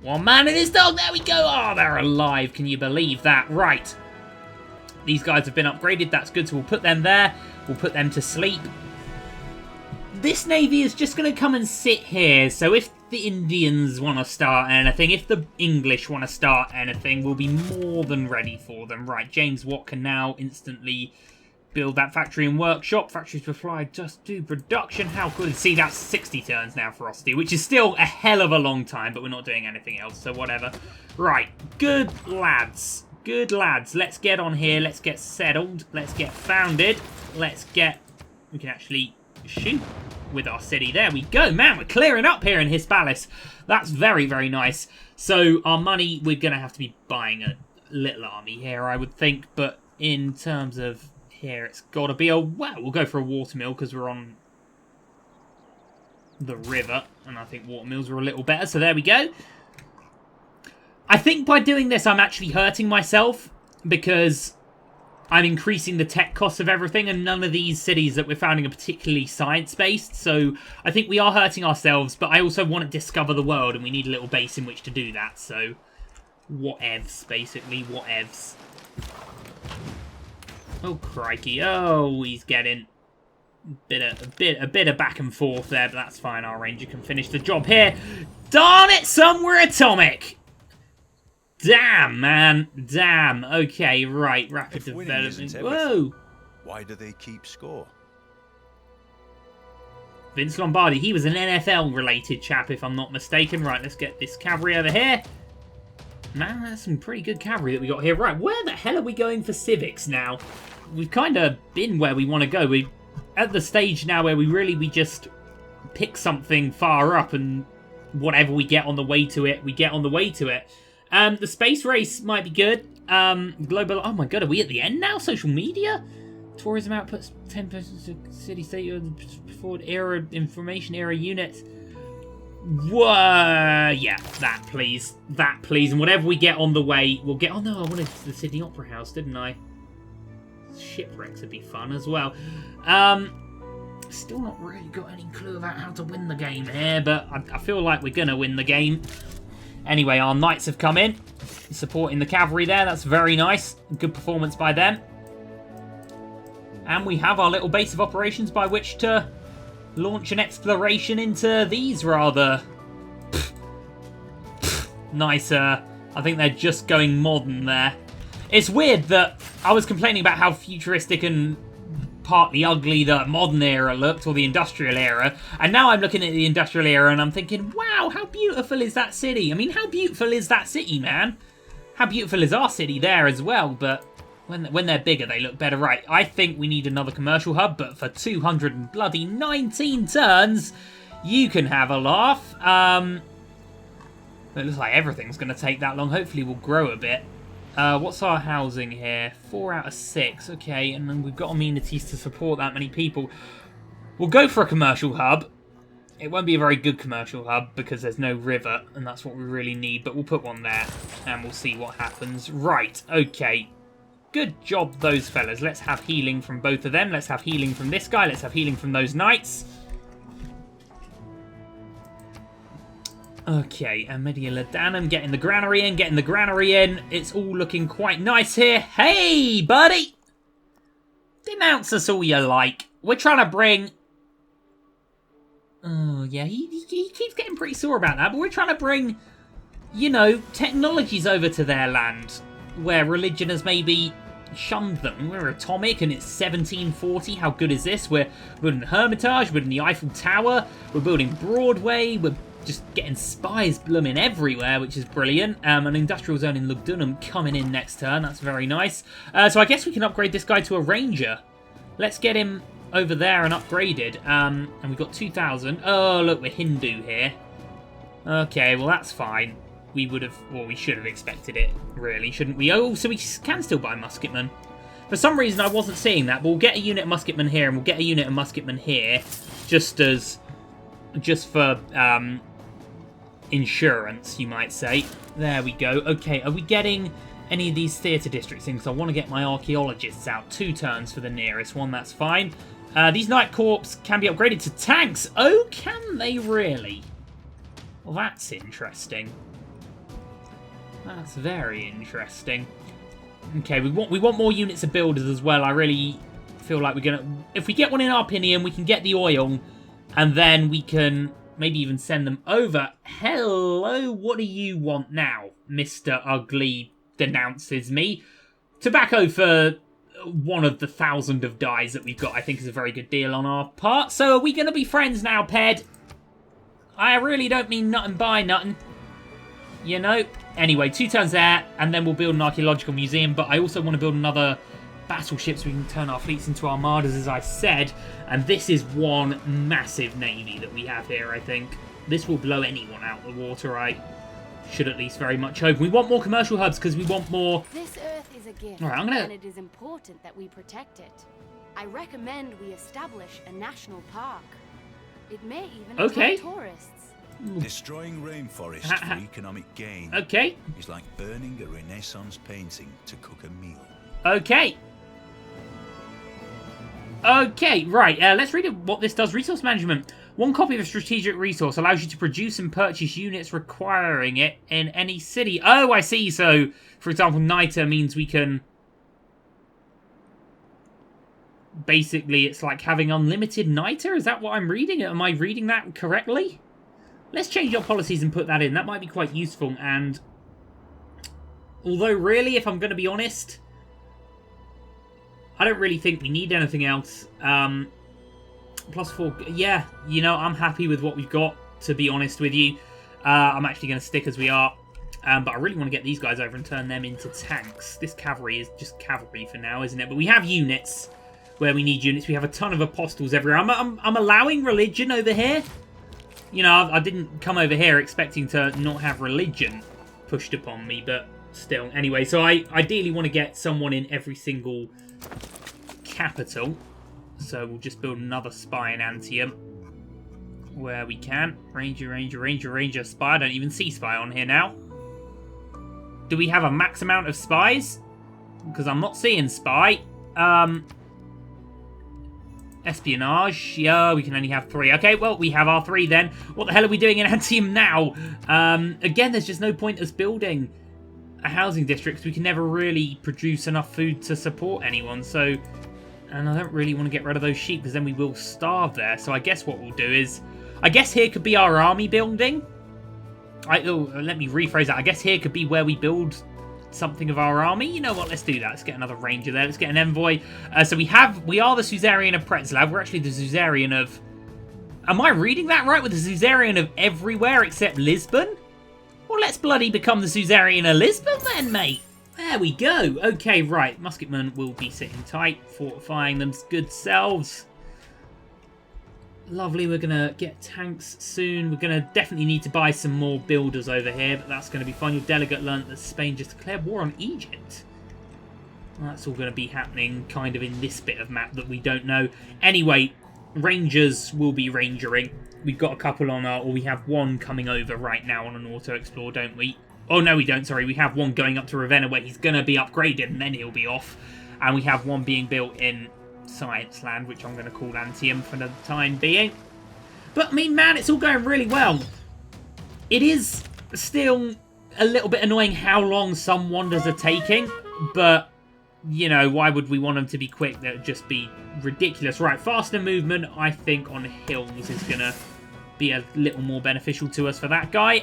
One man and his dog. There we go. Oh, they're alive. Can you believe that? Right. These guys have been upgraded. That's good. So we'll put them there. We'll put them to sleep. This navy is just going to come and sit here. So if the Indians want to start anything, if the English want to start anything, we'll be more than ready for them. Right, James Watt can now instantly build that factory and workshop. Factories supply, just do production. How good. See, that's 60 turns now for Frosty, which is still a hell of a long time, but we're not doing anything else, so whatever. Right, good lads. Good lads. Let's get on here. Let's get settled. Let's get founded. Let's get... We can actually shoot with our city. There we go. Man, we're clearing up here in Hispalis. That's very, very nice. So our money, we're going to have to be buying a little army here, I would think. But in terms of here, it's got to be a... Well, we'll go for a watermill because we're on the river. And I think watermills are a little better. So there we go. I think by doing this, I'm actually hurting myself because I'm increasing the tech costs of everything, and none of these cities that we're founding are particularly science-based, so I think we are hurting ourselves, but I also want to discover the world, and we need a little base in which to do that, so whatevs, basically, whatevs. Oh, crikey. Oh, he's getting a bit of back and forth there, but that's fine. Our ranger can finish the job here. Darn it, some were atomic! Damn, man. Damn. Okay, right. Rapid development. Whoa. Why do they keep score? Vince Lombardi. He was an NFL-related chap, if I'm not mistaken. Right, let's get this cavalry over here. Man, that's some pretty good cavalry that we got here. Right, where the hell are we going for civics now? We've kind of been where we want to go. We're at the stage now where we just pick something far up, and whatever we get on the way to it, we get on the way to it. The space race might be good. Global... Oh my god, are we at the end now? Social media? Tourism outputs 10% to city-state forward era information era units. Whoa! Yeah, that please. That please. And whatever we get on the way, we'll get... Oh no, I wanted the Sydney Opera House, didn't I? Shipwrecks would be fun as well. Still not really got any clue about how to win the game here, but I feel like we're gonna win the game. Anyway, our knights have come in, supporting the cavalry there. That's very nice. Good performance by them. And we have our little base of operations by which to launch an exploration into these rather nicer. I think they're just going modern there. It's weird that I was complaining about how futuristic and partly ugly the modern era looked, or the industrial era, and now I'm looking at the industrial era and I'm thinking, wow, how beautiful is that city? I mean, how beautiful is that city, man? How beautiful is our city there as well? But when they're bigger, they look better. Right, I think we need another commercial hub, but for 219 turns, you can have a laugh. It looks like everything's going to take that long. Hopefully we'll grow a bit. What's our housing here? 4 out of 6. Okay, and then we've got amenities to support that many people. We'll go for a commercial hub. It won't be a very good commercial hub because there's no river, and that's what we really need. But we'll put one there, and we'll see what happens. Right, okay. Good job, those fellas. Let's have healing from both of them. Let's have healing from this guy. Let's have healing from those knights. Okay, and Medioladanum getting the granary in, getting the granary in. It's all looking quite nice here. Hey, buddy! Denounce us all you like. We're trying to bring... Oh, yeah, he keeps getting pretty sore about that, but we're trying to bring, you know, technologies over to their land, where religion has maybe shunned them. We're atomic, and it's 1740. How good is this? We're building the Hermitage, we're building the Eiffel Tower, we're building Broadway, we're just getting spies blooming everywhere, which is brilliant. An industrial zone in Lugdunum coming in next turn. That's very nice. So I guess we can upgrade this guy to a ranger. Let's get him over there and upgraded. And we've got 2,000. Oh, look, we're Hindu here. Okay, well, that's fine. We would have... Well, we should have expected it, really, shouldn't we? Oh, so we can still buy musketmen. For some reason, I wasn't seeing that, but we'll get a unit of musketmen here, and we'll get a unit of musketmen here, just for insurance, you might say. There we go. Okay, are we getting any of these theatre districts in? Because I want to get my archaeologists out. 2 turns for the nearest one, that's fine. These Knight Corps can be upgraded to tanks. Oh, can they really? Well, that's interesting. That's very interesting. Okay, we want more units of builders as well. I really feel like we're gonna... If we get one in Arpinium, we can get the oil, and then we can maybe even send them over. Hello, what do you want now? Mr. Ugly denounces me. Tobacco for one of the 1,000 of dyes that we've got, I think, is a very good deal on our part. So are we going to be friends now, Ped? I really don't mean nothing by nothing. You know? Anyway, 2 turns there, and then we'll build an archaeological museum, but I also want to build another battleship so we can turn our fleets into armadas, as I said. And this is one massive navy that we have here, I think. This will blow anyone out of the water, I should at least very much hope. We want more commercial hubs because we want more... This earth is a gift, right, and it is important that we protect it. I recommend we establish a national park. It may even attract tourists. Destroying rainforest for economic gain is like burning a Renaissance painting to cook a meal. Okay. Okay, right. Let's read what this does. Resource management. 1 copy of a strategic resource allows you to produce and purchase units requiring it in any city. Oh, I see. So, for example, niter means we can... Basically, it's like having unlimited niter? Is that what I'm reading? Am I reading that correctly? Let's change our policies and put that in. That might be quite useful. And although, really, if I'm going to be honest, I don't really think we need anything else. +4, yeah, you know, I'm happy with what we've got, to be honest with you. I'm actually going to stick as we are. But I really want to get these guys over and turn them into tanks. This cavalry is just cavalry for now, isn't it? But we have units where we need units. We have a ton of apostles everywhere. I'm allowing religion over here. You know, I didn't come over here expecting to not have religion pushed upon me, but still. Anyway, so I ideally want to get someone in every single capital. So we'll just build another spy in Antium where we can. Ranger, spy. I don't even see spy on here now. Do we have a max amount of spies? Because I'm not seeing spy. Espionage. Yeah, we can only have 3. Okay, well, we have our 3 then. What the hell are we doing in Antium now? Again, there's just no point us building a housing district because we can never really produce enough food to support anyone. So, and I don't really want to get rid of those sheep because then we will starve there. So I guess what we'll do is, I guess here could be our army building. Let me rephrase that. I guess here could be where we build something of our army. You know what? Let's do that. Let's get another ranger there. Let's get an envoy. So we are the suzerain of Pretslav. We're actually the suzerain of... Am I reading that right? With the suzerain of everywhere except Lisbon? Well, let's bloody become the suzerain of Lisbon then, mate. There we go. Okay, right. Musketmen will be sitting tight, fortifying them good selves. Lovely, we're going to get tanks soon. We're going to definitely need to buy some more builders over here, but that's going to be fun. Your delegate learnt that Spain just declared war on Egypt. Well, that's all going to be happening kind of in this bit of map that we don't know. Anyway, Rangers will be rangering. We've got a couple on our... Or we have one coming over right now on an auto-explore, don't we? Oh, no, we don't. Sorry, we have one going up to Ravenna where he's going to be upgraded and then he'll be off. And we have one being built in Science Land, which I'm going to call Antium for the time being. But, I mean, man, it's all going really well. It is still a little bit annoying how long some wonders are taking, but, you know, why would we want them to be quick? That would just be ridiculous. Right, faster movement, I think, on hills is going to be a little more beneficial to us for that guy.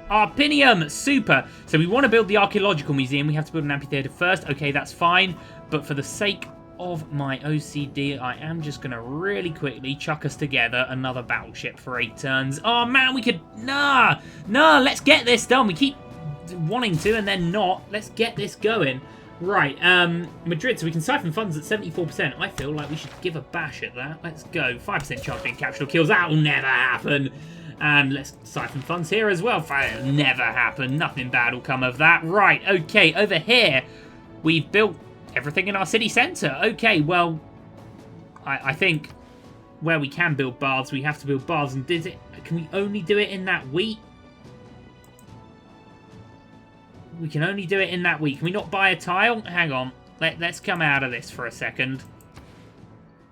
Arpinium, super. So we want to build the archaeological museum. We have to build an amphitheatre first. Okay, that's fine. But for the sake of my OCD, I am just going to really quickly chuck us together another battleship for 8 turns. Oh, man, we could... Nah, let's get this done. We keep wanting to and then not. Let's get this going. Right, Madrid, so we can siphon funds at 74%. I feel like we should give a bash at that. Let's go. 5% chance being captured or kills. That will never happen. And let's siphon funds here as well. It'll never happen. Nothing bad will come of that. Right, okay, over here, we've built everything in our city centre. Okay, well, I think where we can build baths, we have to build baths. And can we only do it in that week? We can only do it in that week. Can we not buy a tile? Hang on. Let's come out of this for a second.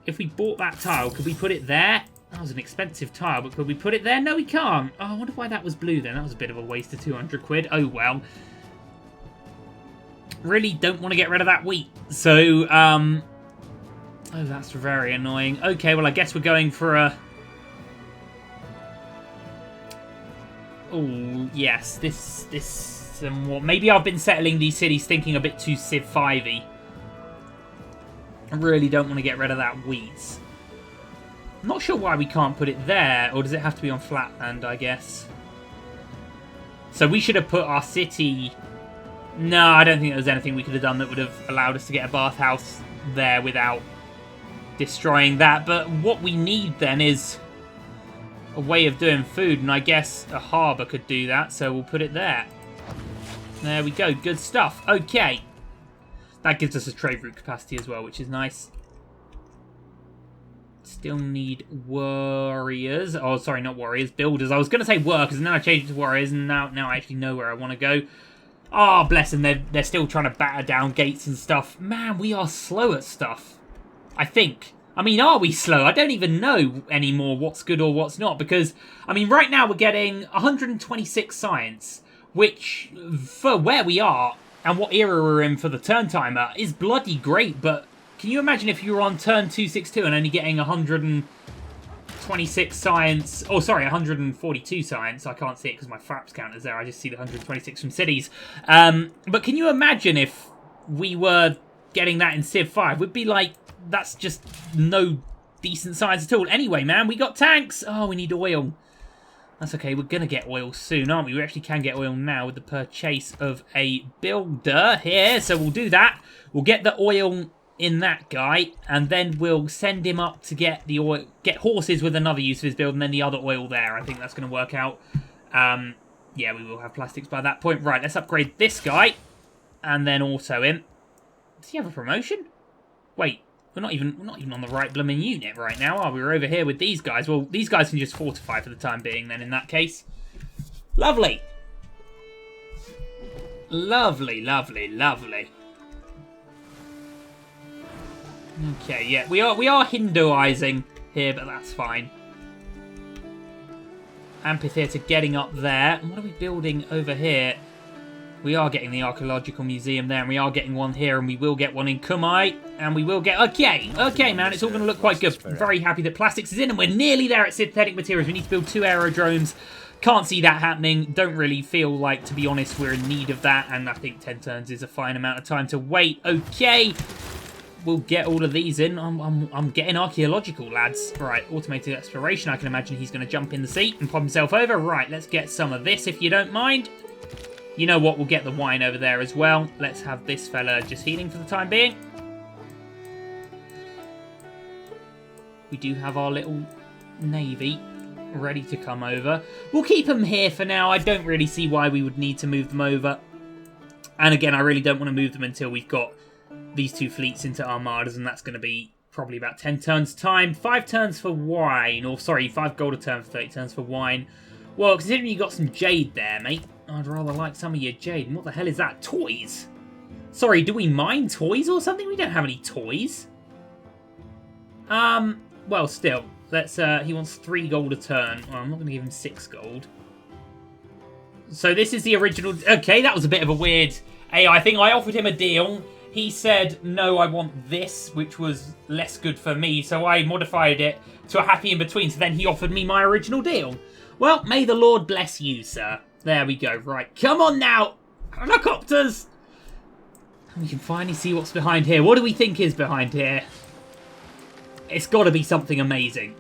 If we bought that tile, could we put it there? That was an expensive tile, but could we put it there? No, we can't. Oh, I wonder why that was blue then. That was a bit of a waste of 200 quid. Oh, well. really don't want to get rid of that wheat. So, oh, that's very annoying. Okay, well, I guess we're going for a... Oh, yes, this somewhat... Maybe I've been settling these cities thinking a bit too Civ 5-y. I really don't want to get rid of that wheat. I'm not sure why we can't put it there, or does it have to be on flat land, I guess? So we should have put our city... No, I don't think there was anything we could have done that would have allowed us to get a bathhouse there without destroying that. But what we need then is a way of doing food, and I guess a harbour could do that, so we'll put it there. There we go, good stuff. Okay. That gives us a trade route capacity as well, which is nice. Still need warriors. Oh, sorry, not warriors, builders. I was going to say workers, and then I changed it to warriors, and now I actually know where I want to go. Oh, bless them. They're still trying to batter down gates and stuff. Man, we are slow at stuff. I think. I mean, are we slow? I don't even know anymore what's good or what's not. Because, I mean, right now we're getting 126 science. Which, for where we are and what era we're in for the turn timer, is bloody great. But can you imagine if you were on turn 262 and only getting 126 science, oh sorry, 142 science. I can't see it because my fraps counter's there. I just see the 126 from cities. But can you imagine if we were getting that in Civ 5? We'd be like, that's just no decent science at all. Anyway, man, we got tanks. Oh, we need oil. That's okay, we're going to get oil soon, aren't we? We actually can get oil now with the purchase of a builder here. So we'll do that. We'll get the oil in that guy, and then we'll send him up to get the oil, get horses with another use of his build, and then the other oil there. I think that's going to work out. Yeah, we will have plastics by that point. Right, let's upgrade this guy, and then also him. Does he have a promotion? Wait, we're not even on the right blooming unit right now, are we? We're over here with these guys. Well, these guys can just fortify for the time being, then, in that case. Lovely. Lovely, lovely, lovely. Okay, yeah, we are Hinduizing here, but that's fine. Amphitheatre getting up there. And what are we building over here? We are getting the Archaeological Museum there, and we are getting one here, and we will get one in Kumai, and we will get... Okay, man, it's all going to look quite good. I'm very happy that plastics is in, and we're nearly there at synthetic materials. We need to build 2 aerodromes. Can't see that happening. Don't really feel like, to be honest, we're in need of that, and I think 10 turns is a fine amount of time to wait. Okay. We'll get all of these in. I'm getting archaeological, lads. Right, automated exploration. I can imagine he's going to jump in the seat and pop himself over. Right, let's get some of this, if you don't mind. You know what? We'll get the wine over there as well. Let's have this fella just healing for the time being. We do have our little navy ready to come over. We'll keep them here for now. I don't really see why we would need to move them over. And again, I really don't want to move them until we've got these 2 fleets into armadas, and that's going to be probably about 10 turns time. 5 turns for wine, or sorry, 5 gold a turn for 30 turns for wine. Well, considering you got some jade there, mate, I'd rather like some of your jade. And what the hell is that? Toys? Sorry, do we mine toys or something? We don't have any toys. Well, still, let's, he wants 3 gold a turn. Well, I'm not going to give him 6 gold. So this is the original. Okay, that was a bit of a weird... Hey, I think I offered him a deal. He said, no, I want this, which was less good for me, so I modified it to a happy in-between, so then he offered me my original deal. Well, may the Lord bless you, sir. There we go. Right, come on now! Helicopters! We can finally see what's behind here. What do we think is behind here? It's got to be something amazing.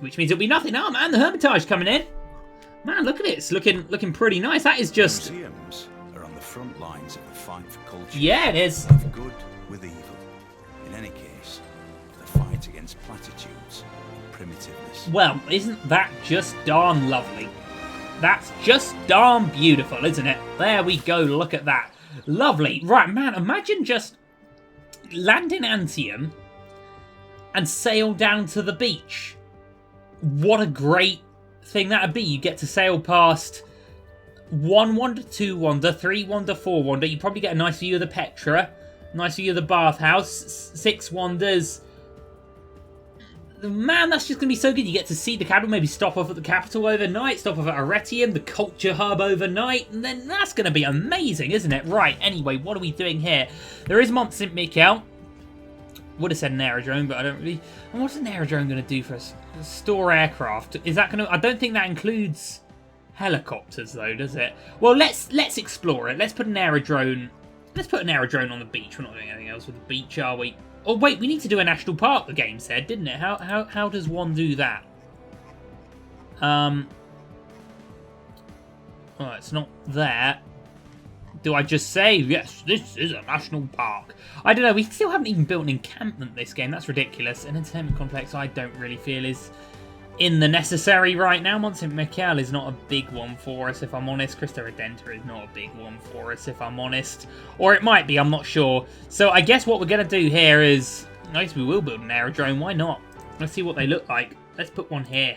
Which means it'll be nothing. Oh, man, the Hermitage coming in. Man, look at it. It's looking pretty nice. That is just... Museums are on the front lines of the fight for culture. Yeah, it is. Of good with evil. In any case, the fight against platitudes and primitiveness. Well, isn't that just darn lovely? That's just darn beautiful, isn't it? There we go. Look at that. Lovely. Right, man, imagine just land in Antium and sail down to the beach. What a great thing that'd be. You get to sail past 1 wonder, 2 wonder, 3 wonder, 4 wonder. You probably get a nice view of the Petra, nice view of the bathhouse, 6 wonders. Man, that's just going to be so good. You get to see the capital, maybe stop off at the capital overnight, stop off at Arretium, the culture hub overnight, and then that's going to be amazing, isn't it? Right, anyway, what are we doing here? There is Mont St. Michel. Would have said an aerodrome, but I don't really... And what's an aerodrome going to do for us? Store aircraft. Is that going to... I don't think that includes helicopters, though, does it? Well, let's explore it. Let's put an aerodrome... Let's put an aerodrome on the beach. We're not doing anything else with the beach, are we? Oh, wait, we need to do a national park, the game said, didn't it? How does one do that? Oh, it's not there. Do I just say, yes, this is a national park? I don't know, we still haven't even built an encampment this game. That's ridiculous. An entertainment complex I don't really feel is in the necessary right now. Mont St. Michel is not a big one for us, if I'm honest. Cristo Redentor is not a big one for us, if I'm honest. Or it might be, I'm not sure. So I guess what we're going to do here is... I guess we will build an aerodrome, why not? Let's see what they look like. Let's put one here.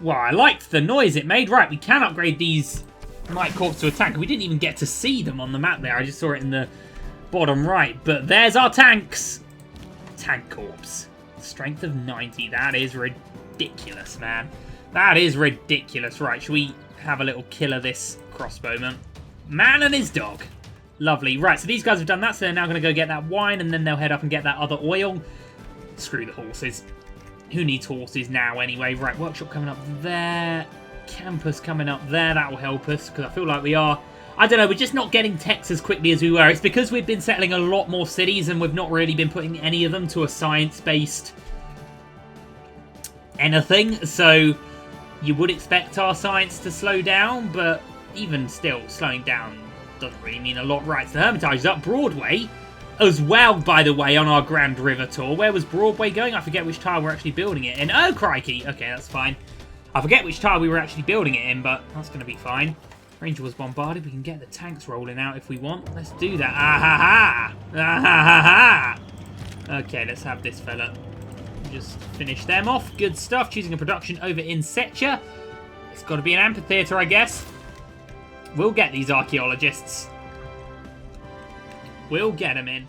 Well, I liked the noise it made. Right, we can upgrade these Night Corps to a tank. We didn't even get to see them on the map there. I just saw it in the bottom right. But there's our tanks. Tank Corps. Strength of 90. That is ridiculous, man. That is ridiculous. Right, should we have a little kill of this crossbowman? Man and his dog. Lovely. Right, so these guys have done that, so they're now going to go get that wine, and then they'll head up and get that other oil. Screw the horses. Who needs horses now anyway? Right, workshop coming up there. Campus coming up there. That will help us, because I feel like we are... I don't know, we're just not getting techs as quickly as we were. It's because we've been settling a lot more cities, and we've not really been putting any of them to a science-based anything. So you would expect our science to slow down, but even still, slowing down doesn't really mean a lot. Right, so the Hermitage is up. Broadway as well, by the way, on our Grand River tour. Where was Broadway going? I forget which tile we're actually building it in. Oh, crikey. Okay, that's fine. I forget which tile we were actually building it in, but that's going to be fine. Ranger was bombarded. We can get the tanks rolling out if we want. Let's do that. Ah ha ha! Ah ha ha ha! Okay, let's have this fella. Just finish them off. Good stuff. Choosing a production over in Setcha. It's got to be an amphitheatre, I guess. We'll get these archaeologists. We'll get them in.